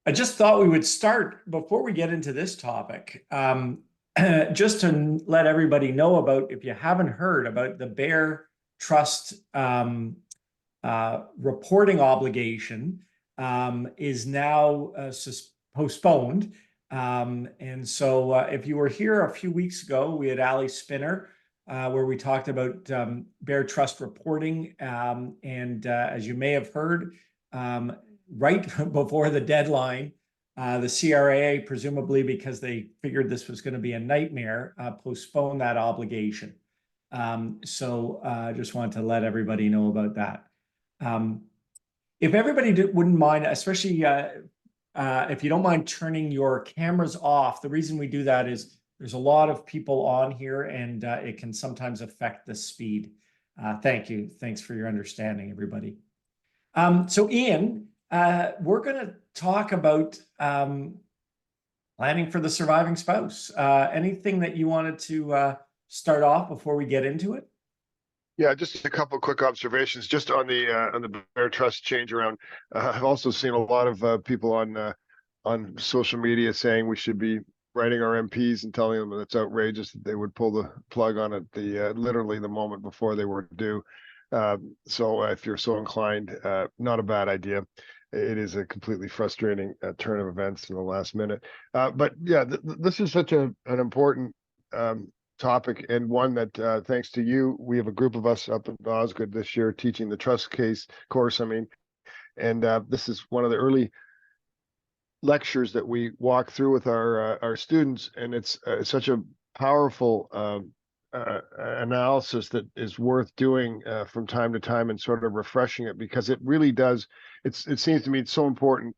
I just thought we would start before we get into this topic, just to let everybody know about, if you haven't heard about the Bear Trust reporting obligation, is now postponed. And so if you were here a few weeks ago, we had Ali Spinner, where we talked about Bear Trust reporting. And as you may have heard, right before the deadline, the CRA, presumably because they figured this was going to be a nightmare, postponed that obligation. So I just wanted to let everybody know about that. If everybody wouldn't mind, especially if you don't mind turning your cameras off, the reason we do that is there's a lot of people on here and it can sometimes affect the speed. Thank you. Thanks for your understanding, everybody. So Ian, we're going to talk about planning for the surviving spouse. Anything that you wanted to start off before we get into it? Yeah, just a couple of quick observations just on the Bear Trust change around. I've also seen a lot of people on social media saying we should be writing our MPs and telling them that it's outrageous that they would pull the plug on it literally the moment before they were due. So if you're so inclined, not a bad idea. It is a completely frustrating turn of events in the last minute. But yeah, this is such an important topic, and one that thanks to you, we have a group of us up in Osgoode this year teaching the trust case course. And this is one of the early lectures that we walk through with our students, and it's such a powerful analysis that is worth doing from time to time and sort of refreshing it, because it really does. It seems to me it's so important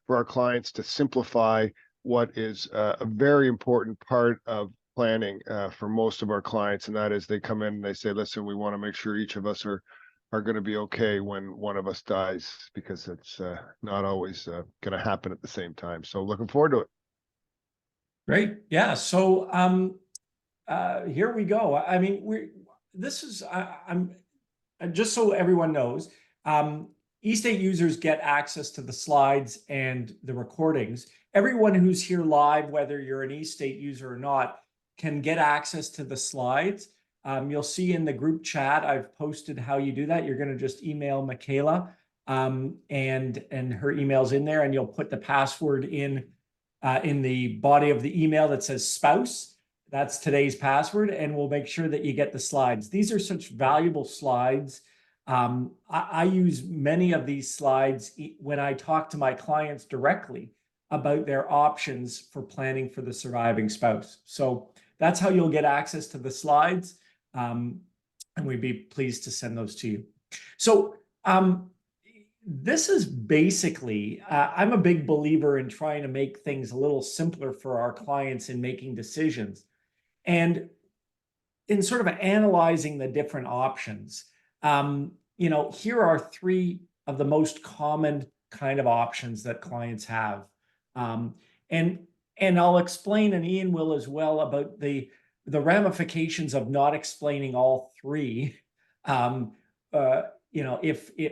for our clients to simplify what is a very important part of planning for most of our clients, and that is they come in and they say, listen, we want to make sure each of us are going to be okay when one of us dies, because it's not always going to happen at the same time. So looking forward to it. Great. Yeah. So here we go. I mean, I'm just so everyone knows, eState users get access to the slides and the recordings. Everyone who's here live, whether you're an eState user or not, can get access to the slides. You'll see in the group chat, I've posted how you do that. You're going to just email Michaela, and her email's in there, and you'll put the password in the body of the email that says spouse. That's today's password, and we'll make sure that you get the slides. These are such valuable slides. I use many of these slides when I talk to my clients directly about their options for planning for the surviving spouse. So that's how you'll get access to the slides. And we'd be pleased to send those to you. So this is basically, I'm a big believer in trying to make things a little simpler for our clients in making decisions. And in sort of analyzing the different options, here are three of the most common kind of options that clients have. And I'll explain, and Ian will as well, about the ramifications of not explaining all three,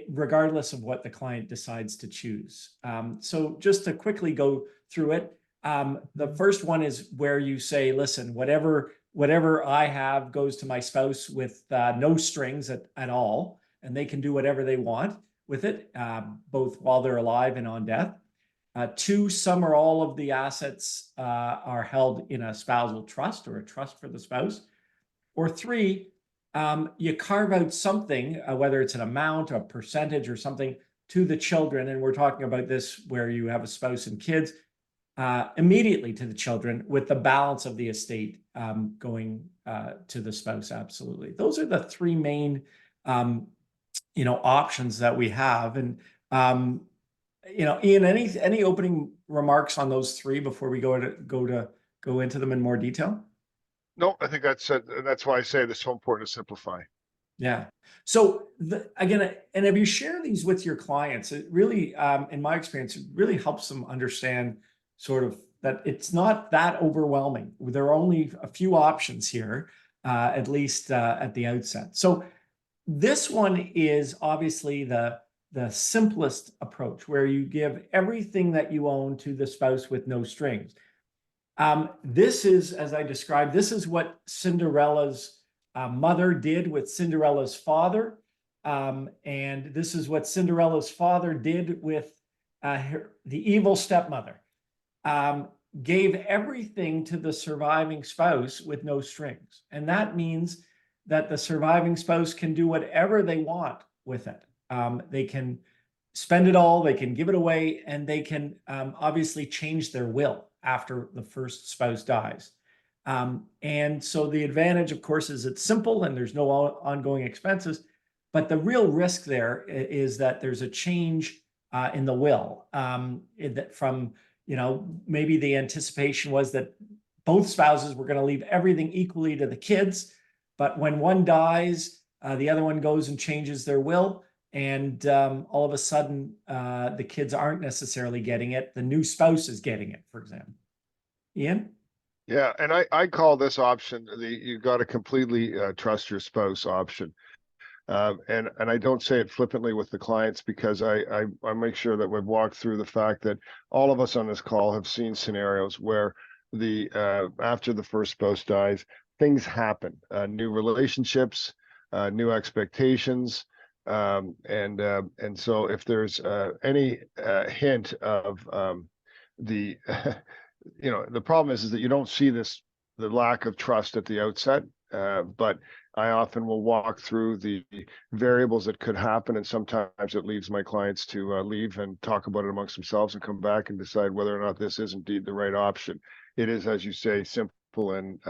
regardless of what the client decides to choose. So just to quickly go through it, the first one is where you say, listen, whatever I have goes to my spouse with no strings at all, and they can do whatever they want with it, both while they're alive and on death. Two, some or all of the assets are held in a spousal trust or a trust for the spouse. Or three, you carve out something, whether it's an amount, a percentage, or something, to the children. And we're talking about this where you have a spouse and kids, immediately to the children, with the balance of the estate going to the spouse. Absolutely. Those are the three main options that we have. And Ian, any opening remarks on those three before we go into them in more detail? No, I think that's why I say it's so important to simplify. Yeah. So again, and if you share these with your clients, it really, in my experience, it really helps them understand sort of that it's not that overwhelming. There are only a few options here, at least at the outset. So this one is obviously the the simplest approach, where you give everything that you own to the spouse with no strings. This is, as I described, this is what Cinderella's mother did with Cinderella's father. And this is what Cinderella's father did with the evil stepmother. Gave everything to the surviving spouse with no strings. And that means that the surviving spouse can do whatever they want with it. They can spend it all, they can give it away, and they can obviously change their will after the first spouse dies. And so the advantage, of course, is it's simple and there's no ongoing expenses. But the real risk there is that there's a change in the will, from, maybe the anticipation was that both spouses were going to leave everything equally to the kids. But when one dies, the other one goes and changes their will. And all of a sudden, the kids aren't necessarily getting it. The new spouse is getting it, for example. Ian? Yeah, and I call this option you got to completely trust your spouse option. And I don't say it flippantly with the clients, because I make sure that we've walked through the fact that all of us on this call have seen scenarios where after the first spouse dies, things happen, new relationships, new expectations. And so if there's any hint of the the problem is that you don't see the lack of trust at the outset, but I often will walk through the variables that could happen, and sometimes it leaves my clients to leave and talk about it amongst themselves and come back and decide whether or not this is indeed the right option. It is, as you say, simple and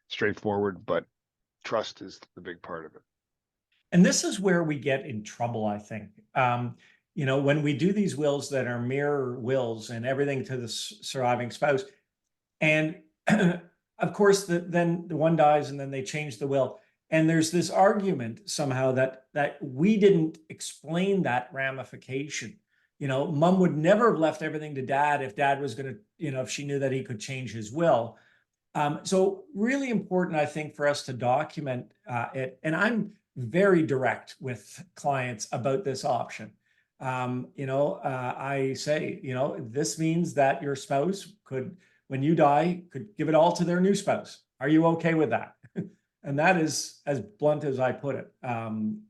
straightforward, but trust is the big part of it. And this is where we get in trouble, I think. When we do these wills that are mirror wills and everything to the surviving spouse, and of course, then the one dies and then they change the will. And there's this argument somehow that we didn't explain that ramification. Mom would never have left everything to dad if dad was going to, if she knew that he could change his will. So really important, I think, for us to document it. And I'm very direct with clients about this option. I say, this means that your spouse could, when you die, could give it all to their new spouse. Are you okay with that? And that is as blunt as I put it. And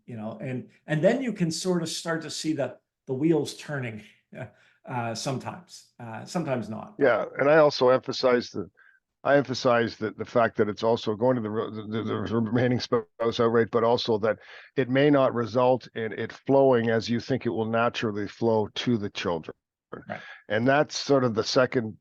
then you can sort of start to see the wheels turning sometimes, sometimes not. Yeah, and I also emphasize the fact that it's also going to the remaining spouse outright, but also that it may not result in it flowing as you think it will naturally flow to the children. Right. And that's sort of the second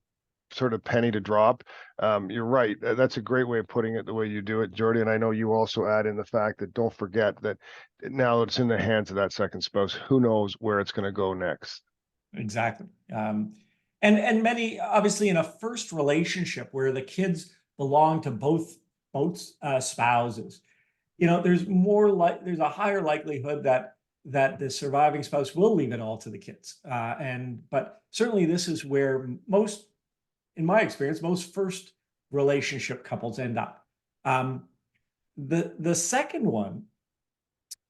sort of penny to drop. You're right. That's a great way of putting it, the way you do it, Jordy. And I know you also add in the fact that don't forget that now it's in the hands of that second spouse. Who knows where it's going to go next? Exactly. And many, obviously, in a first relationship where the kids belong to both spouses, there's a higher likelihood that the surviving spouse will leave it all to the kids. But certainly this is where most, in my experience, most first relationship couples end up. The second one,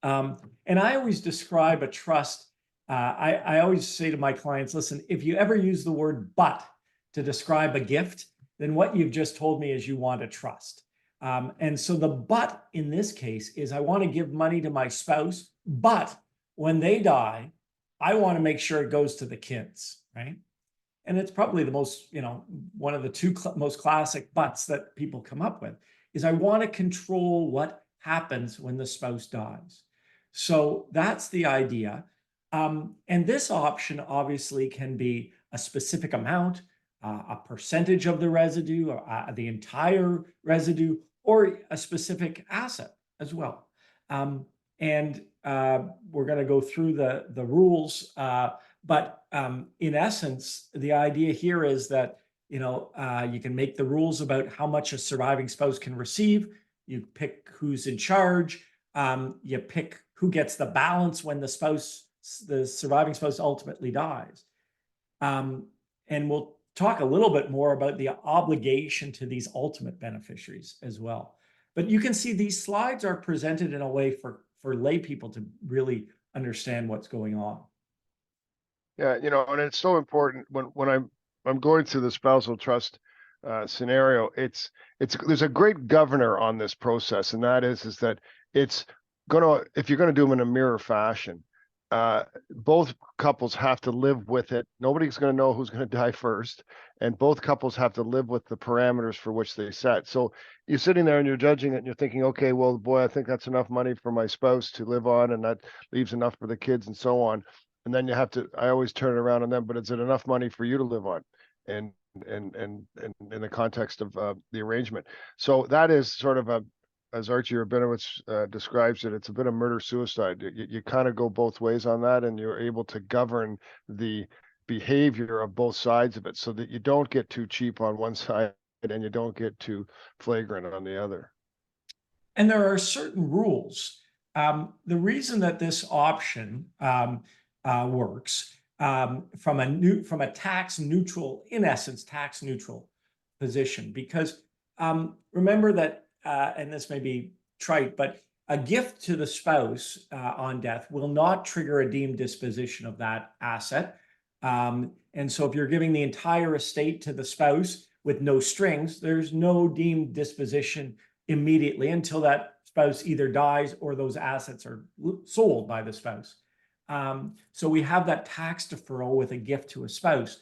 and I always describe a trust. I always say to my clients, listen, if you ever use the word "but" to describe a gift, then what you've just told me is you want to trust. And so the "but" in this case is I want to give money to my spouse, but when they die, I want to make sure it goes to the kids, right? And it's probably the most, one of the two most classic buts that people come up with is I want to control what happens when the spouse dies. So that's the idea. And this option obviously can be a specific amount, a percentage of the residue, or the entire residue, or a specific asset as well. And we're going to go through the rules, but in essence, the idea here is that you can make the rules about how much a surviving spouse can receive. You pick who's in charge. You pick who gets the balance when the surviving spouse ultimately dies. And we'll talk a little bit more about the obligation to these ultimate beneficiaries as well. But you can see these slides are presented in a way for lay people to really understand what's going on. Yeah, you know, and it's so important when I'm going through the spousal trust scenario. It's there's a great governor on this process, and that is that it's if you're gonna do them in a mirror fashion, both couples have to live with it. Nobody's gonna know who's gonna die first, and both couples have to live with the parameters for which they set. So you're sitting there and you're judging it, and you're thinking, okay, well, boy, I think that's enough money for my spouse to live on, and that leaves enough for the kids, and so on. And then you have to, I always turn it around on them, but is it enough money for you to live on? And in the context of the arrangement. So that is sort of as Archie Rabinowitz describes it, it's a bit of murder suicide. You kind of go both ways on that, and you're able to govern the behavior of both sides of it so that you don't get too cheap on one side and you don't get too flagrant on the other. And there are certain rules. The reason that this option works from a tax neutral, in essence, tax neutral position, because remember that, and this may be trite, but a gift to the spouse on death will not trigger a deemed disposition of that asset. And so if you're giving the entire estate to the spouse with no strings, there's no deemed disposition immediately until that spouse either dies or those assets are sold by the spouse. So we have that tax deferral with a gift to a spouse.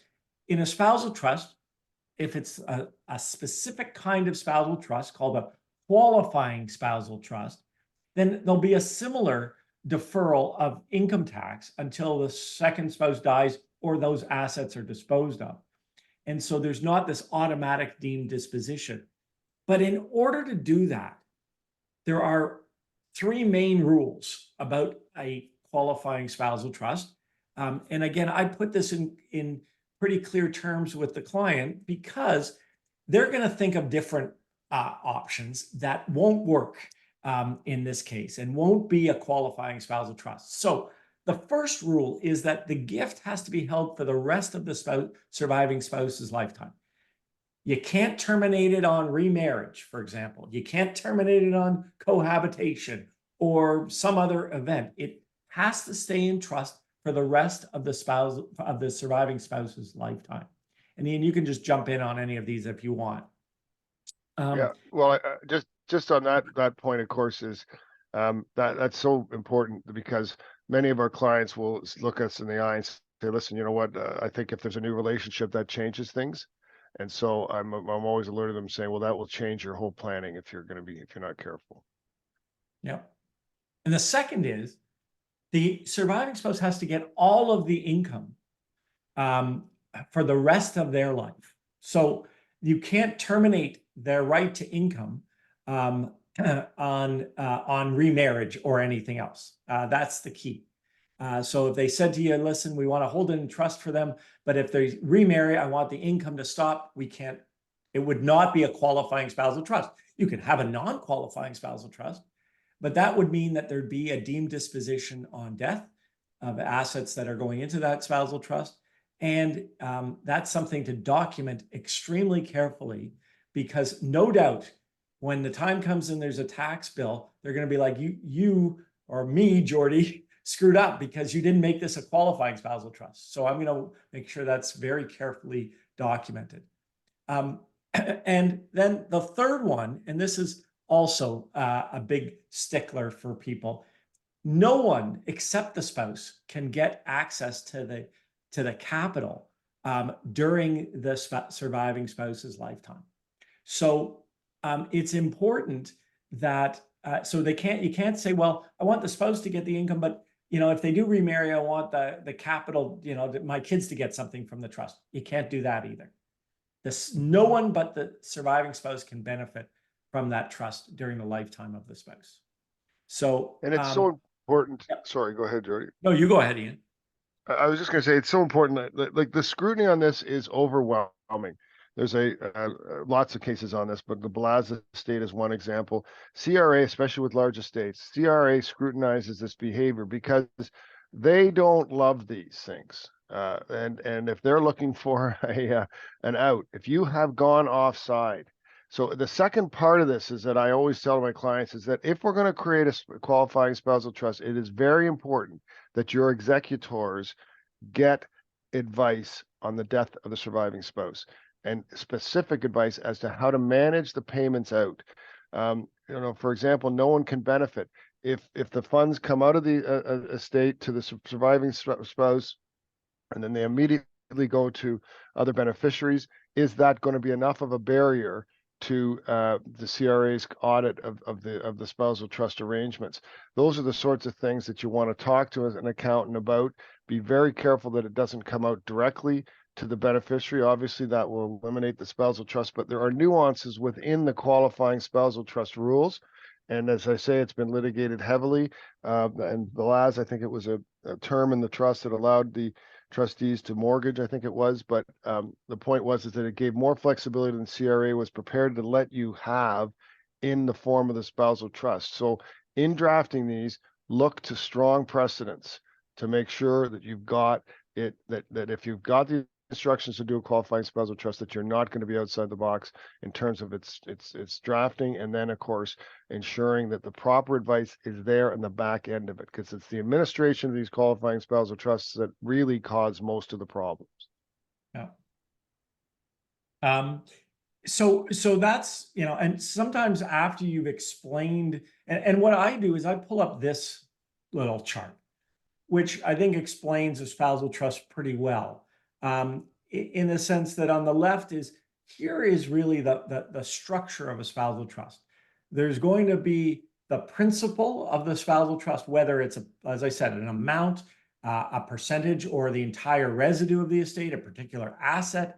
In a spousal trust, if it's a specific kind of spousal trust called a qualifying spousal trust, then there'll be a similar deferral of income tax until the second spouse dies or those assets are disposed of. And so there's not this automatic deemed disposition. But in order to do that, there are three main rules about a qualifying spousal trust. And again, I put this in pretty clear terms with the client because they're going to think of different options that won't work in this case and won't be a qualifying spousal trust. So the first rule is that the gift has to be held for the rest of the surviving spouse's lifetime. You can't terminate it on remarriage, for example. You can't terminate it on cohabitation or some other event. It has to stay in trust for the rest of the surviving spouse's lifetime. And Ian, you can just jump in on any of these if you want. Yeah, well, just on that point, of course, is that's so important because many of our clients will look us in the eye and say, listen, you know what, I think if there's a new relationship, that changes things. And so I'm always alerting them saying, well, that will change your whole planning if you're not careful. Yeah. And the second is the surviving spouse has to get all of the income for the rest of their life. So you can't terminate their right to income on remarriage or anything else. That's the key. So if they said to you, listen, we want to hold it in trust for them, but if they remarry, I want the income to stop, we can't, it would not be a qualifying spousal trust. You could have a non-qualifying spousal trust, but that would mean that there'd be a deemed disposition on death of assets that are going into that spousal trust. And that's something to document extremely carefully because no doubt when the time comes and there's a tax bill, they're going to be like, you or me, Jordy, screwed up because you didn't make this a qualifying spousal trust. So I'm going to make sure that's very carefully documented. And then the third one, and this is also a big stickler for people, no one except the spouse can get access to the capital during the surviving spouse's lifetime. So it's important that so you can't say, well, I want the spouse to get the income, but if they do remarry, I want the capital, my kids to get something from the trust. You can't do that either. No one but the surviving spouse can benefit from that trust during the lifetime of the spouse. So, and it's so important. Yep. Sorry, go ahead, Jordy. No, you go ahead, Ian. I was just going to say, it's so important that like the scrutiny on this is overwhelming. There's lots of cases on this, but the Blaza estate is one example. CRA, especially with large estates, CRA scrutinizes this behavior because they don't love these things. And if they're looking for an out, if you have gone offside, So the second part of this is that I always tell my clients is that if we're going to create a qualifying spousal trust, it is very important that your executors get advice on the death of the surviving spouse and specific advice as to how to manage the payments out. For example, no one can benefit if the funds come out of the estate to the surviving spouse and then they immediately go to other beneficiaries. Is that going to be enough of a barrier to the CRA's audit of the spousal trust arrangements? Those are the sorts of things that you want to talk to an accountant about. Be very careful that it doesn't come out directly to the beneficiary. Obviously, that will eliminate the spousal trust, but there are nuances within the qualifying spousal trust rules. And as I say, it's been litigated heavily. And the last, I think it was a term in the trust that allowed the trustees to mortgage, I think it was, but the point was is that it gave more flexibility than CRA was prepared to let you have in the form of the spousal trust. So in drafting these, look to strong precedents to make sure that you've got it, that if you've got the instructions to do a qualifying spousal trust, that you're not going to be outside the box in terms of its drafting, and then of course ensuring that the proper advice is there in the back end of it, because it's the administration of these qualifying spousal trusts that really cause most of the problems. Yeah. So that's, and sometimes after you've explained, and what I do is I pull up this little chart, which I think explains a spousal trust pretty well. In the sense that on the left here is really the structure of a spousal trust. There's going to be the principle of the spousal trust, whether it's, as I said, an amount, a percentage, or the entire residue of the estate, a particular asset.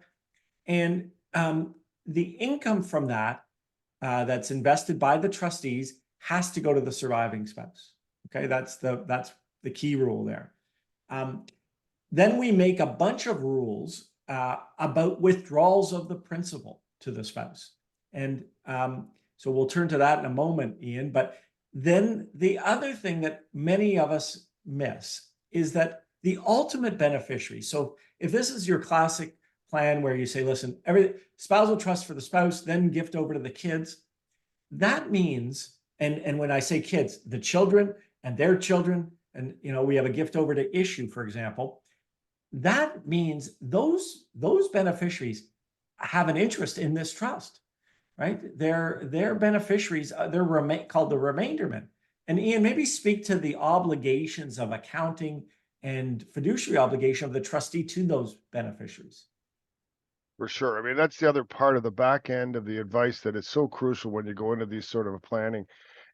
And the income from that that's invested by the trustees has to go to the surviving spouse. Okay, that's the key rule there. Then we make a bunch of rules about withdrawals of the principal to the spouse. And so we'll turn to that in a moment, Ian. But then the other thing that many of us miss is that the ultimate beneficiary. So if this is your classic plan where you say, listen, every spousal trust for the spouse, then gift over to the kids, that means, and when I say kids, the children and their children, and we have a gift over to issue, for example, that means those beneficiaries have an interest in this trust, right? They're beneficiaries, they're called the remainderment. And Ian, maybe speak to the obligations of accounting and fiduciary obligation of the trustee to those beneficiaries. For sure. I mean, that's the other part of the back end of the advice that is so crucial when you go into these sort of planning.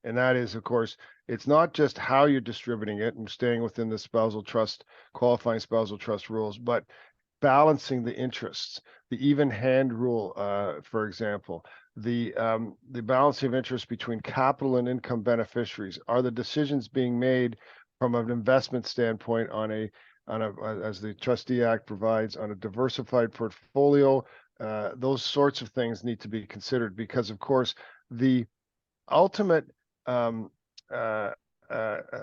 And that is, of course, it's not just how you're distributing it and staying within the spousal trust, qualifying spousal trust rules, but balancing the interests, the even hand rule, for example, the balancing of interest between capital and income beneficiaries. Are the decisions being made from an investment standpoint as the Trustee Act provides, on a diversified portfolio? Those sorts of things need to be considered, because of course the ultimate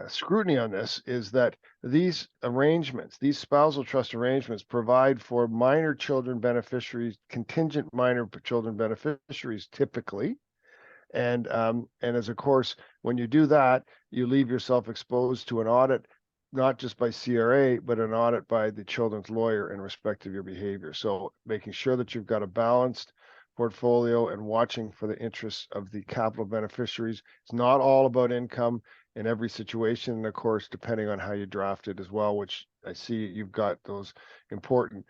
scrutiny on this is that these arrangements, these spousal trust arrangements, provide for minor children beneficiaries, contingent minor children beneficiaries typically. And as of course, when you do that, you leave yourself exposed to an audit, not just by CRA, but an audit by the children's lawyer in respect of your behavior. So making sure that you've got a balanced portfolio and watching for the interests of the capital beneficiaries. It's not all about income in every situation. And of course, depending on how you draft it as well, which I see you've got those important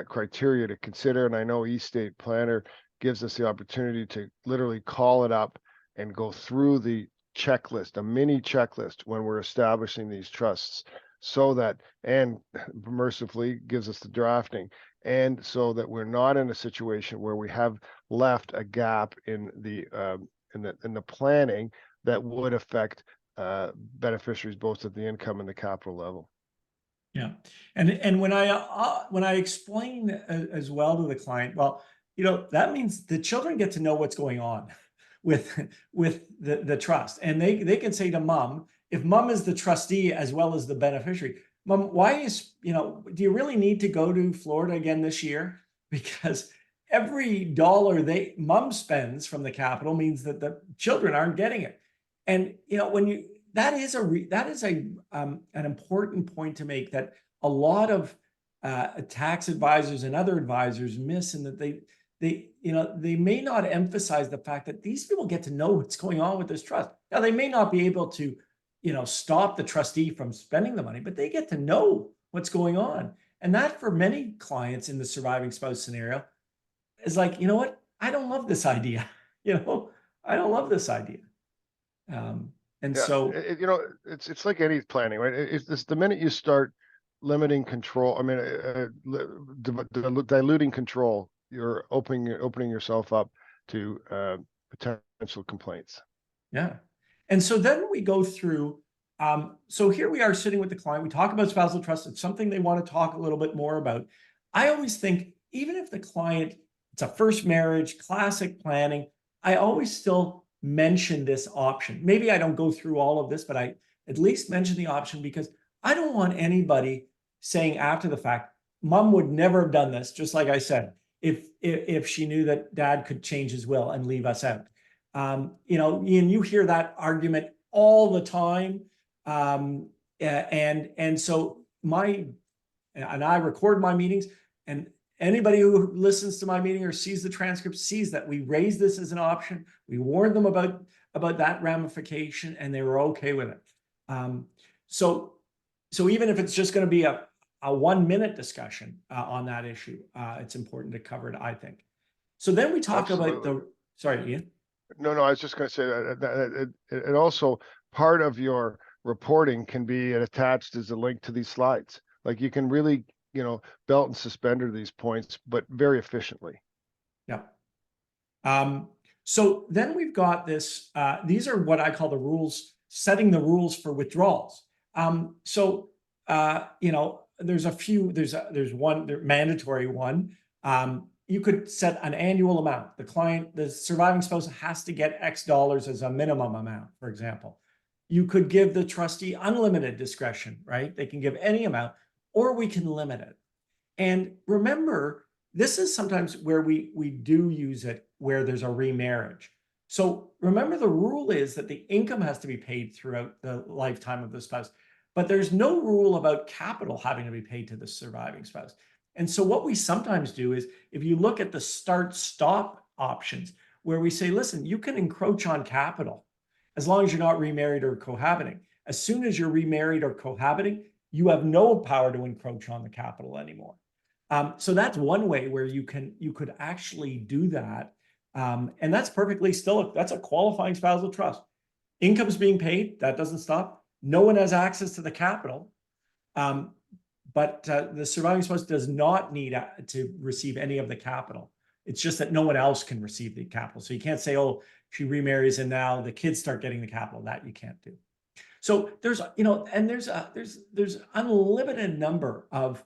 criteria to consider. And I know eState Planner gives us the opportunity to literally call it up and go through the checklist, a mini checklist, when we're establishing these trusts, so that, and mercifully gives us the drafting, and so that we're not in a situation where we have left a gap in the planning that would affect beneficiaries both at the income and the capital level. Yeah, and when I explain as well to the client, well, that means the children get to know what's going on with the trust, and they can say to mom, if mom is the trustee as well as the beneficiary, mom, why is do you really need to go to Florida again this year? Because every dollar mom spends from the capital means that the children aren't getting it. And, when that is an important point to make, that a lot of tax advisors and other advisors miss, in that they may not emphasize the fact that these people get to know what's going on with this trust. Now, they may not be able to, stop the trustee from spending the money, but they get to know what's going on. And that, for many clients in the surviving spouse scenario, is like, you know what? I don't love this idea. I don't love this idea. And Yeah, so, it's like any planning, right? It's the minute you start limiting control, I mean, diluting control, you're opening yourself up to potential complaints. yeah. And so then we go through, so here we are sitting with the client. We talk about spousal trust. It's something they want to talk a little bit more about. I always think, even if the client, it's a first marriage, classic planning, I always still mention this option. Maybe I don't go through all of this, but I at least mention the option, because I don't want anybody saying after the fact, mom would never have done this, just like I said, if she knew that dad could change his will and leave us out. And you hear that argument all the time. And so I record my meetings, and anybody who listens to my meeting or sees the transcript sees that we raised this as an option. We warned them about that ramification, and they were okay with it. So even if it's just going to be a 1-minute discussion on that issue, it's important to cover it, I think. So then we talk about sorry, Ian. No, I was just going to say that it also, part of your reporting can be attached as a link to these slides. Like, you can really, belt and suspender these points, but very efficiently. Yeah. So then we've got this, these are what I call the rules, setting the rules for withdrawals. There's a few, there's one mandatory one. You could set an annual amount. The surviving spouse has to get X dollars as a minimum amount, for example. You could give the trustee unlimited discretion, right? They can give any amount, or we can limit it. And remember, this is sometimes where we do use it, where there's a remarriage. So remember, the rule is that the income has to be paid throughout the lifetime of the spouse, but there's no rule about capital having to be paid to the surviving spouse. And so what we sometimes do is, if you look at the start-stop options, where we say, listen, you can encroach on capital as long as you're not remarried or cohabiting. As soon as you're remarried or cohabiting, you have no power to encroach on the capital anymore. So that's one way where you could actually do that. And that's perfectly that's a qualifying spousal trust. Income's being paid, that doesn't stop. No one has access to the capital. But the surviving spouse does not need to receive any of the capital. It's just that no one else can receive the capital. So you can't say, oh, she remarries and now the kids start getting the capital. That you can't do. So there's unlimited number of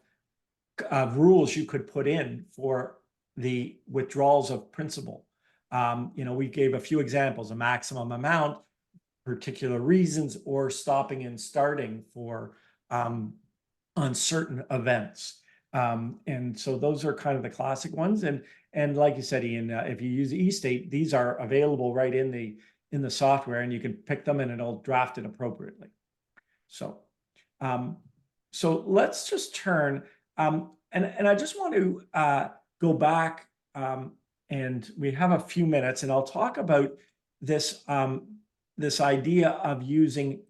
rules you could put in for the withdrawals of principal. We gave a few examples: a maximum amount, particular reasons, or stopping and starting for on certain events. And so those are kind of the classic ones. And like you said, Ian, if you use eState, these are available right in the software, and you can pick them and it'll draft it appropriately. So let's just turn, and I just want to go back, and we have a few minutes, and I'll talk about this this idea of using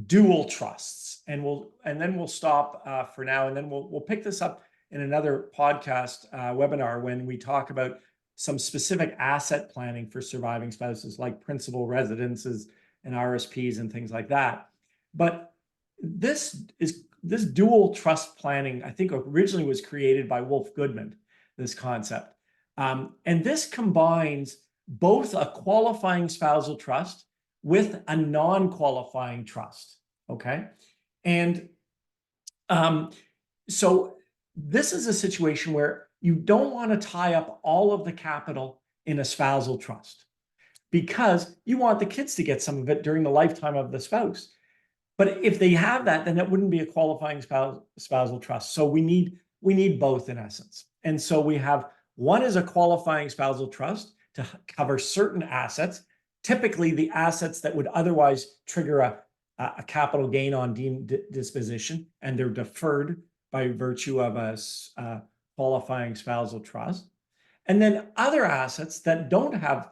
dual trusts, and then we'll stop for now, and then we'll pick this up in another podcast webinar when we talk about some specific asset planning for surviving spouses, like principal residences and RSPs and things like that. But this dual trust planning, I think, originally was created by Wolf Goodman, this concept. And this combines both a qualifying spousal trust with a non-qualifying trust, okay? And so this is a situation where you don't want to tie up all of the capital in a spousal trust, because you want the kids to get some of it during the lifetime of the spouse. But if they have that, then it wouldn't be a qualifying spousal trust. So we need both, in essence. And so we have One is a qualifying spousal trust to cover certain assets, typically the assets that would otherwise trigger a capital gain on deemed disposition, and they're deferred by virtue of a qualifying spousal trust. And then other assets that don't have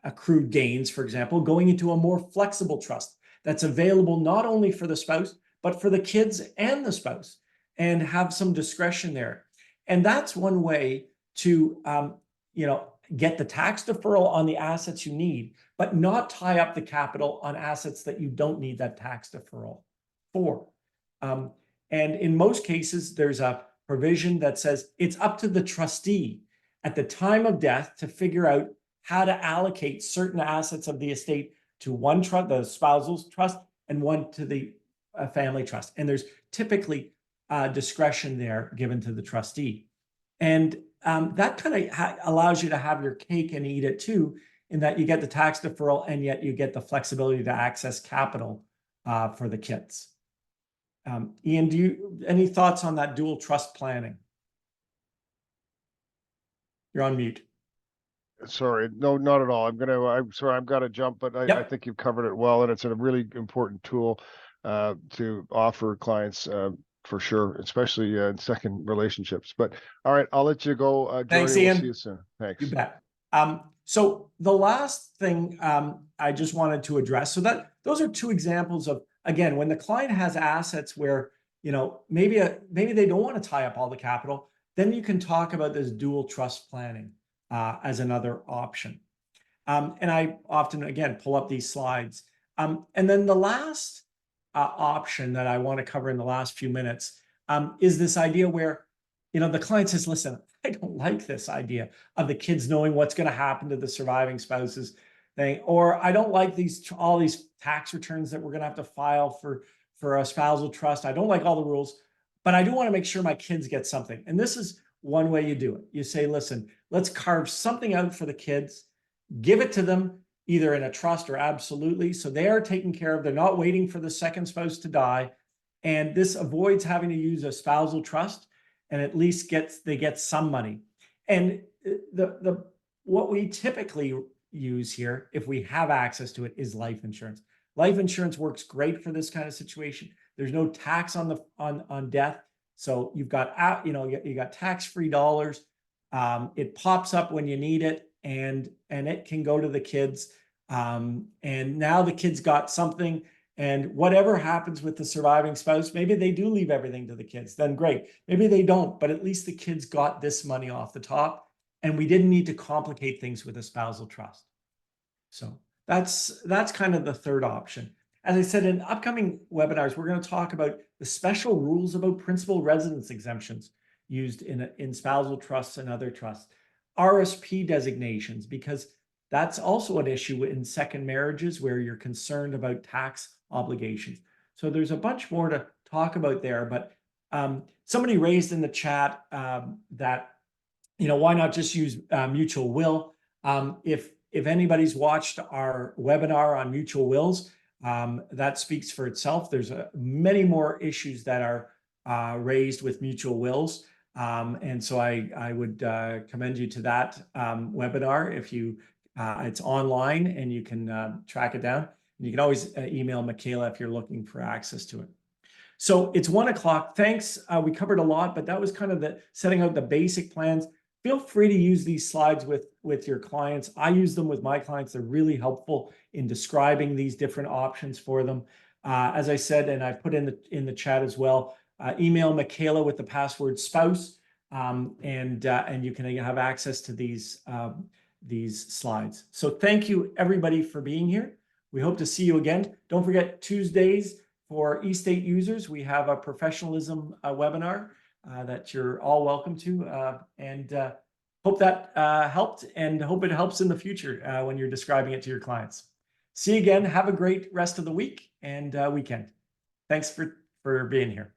accrued gains, for example, going into a more flexible trust that's available not only for the spouse, but for the kids and the spouse, and have some discretion there. And that's one way to, get the tax deferral on the assets you need, but not tie up the capital on assets that you don't need that tax deferral for. And in most cases, there's a provision that says it's up to the trustee at the time of death to figure out how to allocate certain assets of the estate to one trust, the spousal trust, and one to the family trust. And there's typically discretion there given to the trustee. And that kind of allows you to have your cake and eat it too, in that you get the tax deferral and yet you get the flexibility to access capital for the kids. Ian, any thoughts on that dual trust planning? You're on mute. Sorry, no, not at all. I'm sorry, I've got to jump, but I think you've covered it well, and it's a really important tool to offer clients for sure, especially in second relationships. But all right, I'll let you go. Thanks, Jordy, Ian. we'll see you soon. Thanks. You bet. So the last thing I just wanted to address, so that those are two examples of, again, when the client has assets where, maybe they don't want to tie up all the capital, then you can talk about this dual trust planning as another option. And I often, again, pull up these slides. And then the last option that I want to cover in the last few minutes is this idea where, the client says, listen, I don't like this idea of the kids knowing what's going to happen to the surviving spouses thing, or I don't like all these tax returns that we're going to have to file for a spousal trust. I don't like all the rules, but I do want to make sure my kids get something. And this is one way you do it. You say, listen, let's carve something out for the kids, give it to them either in a trust or absolutely, so they are taken care of. They're not waiting for the second spouse to die. And this avoids having to use a spousal trust, and at least they get some money. And what we typically use here, if we have access to it, is life insurance. Life insurance works great for this kind of situation. There's no tax on death. So you've got, you got tax-free dollars. It pops up when you need it, and it can go to the kids. And now the kids got something, and whatever happens with the surviving spouse, maybe they do leave everything to the kids, then great. Maybe they don't, but at least the kids got this money off the top, and we didn't need to complicate things with a spousal trust. So that's kind of the third option. As I said, in upcoming webinars, we're going to talk about the special rules about principal residence exemptions used in spousal trusts and other trusts, RSP designations, because that's also an issue in second marriages where you're concerned about tax obligations. So there's a bunch more to talk about there, but somebody raised in the chat that, why not just use mutual will? If anybody's watched our webinar on mutual wills, that speaks for itself. There's many more issues that are raised with mutual wills. And so I would commend you to that webinar. If you, it's online and you can track it down. And you can always email Michaela if you're looking for access to it. So it's 1 o'clock. Thanks. We covered a lot, but that was kind of setting out the basic plans. Feel free to use these slides with your clients. I use them with my clients. They're really helpful in describing these different options for them. As I said, and I put in the chat as well, email Michaela with the password spouse, and you can have access to these slides. So thank you everybody for being here. We hope to see you again. Don't forget Tuesdays for eState users. We have a professionalism webinar that you're all welcome to, and hope that helped, and hope it helps in the future when you're describing it to your clients. See you again. Have a great rest of the week and weekend. Thanks for being here.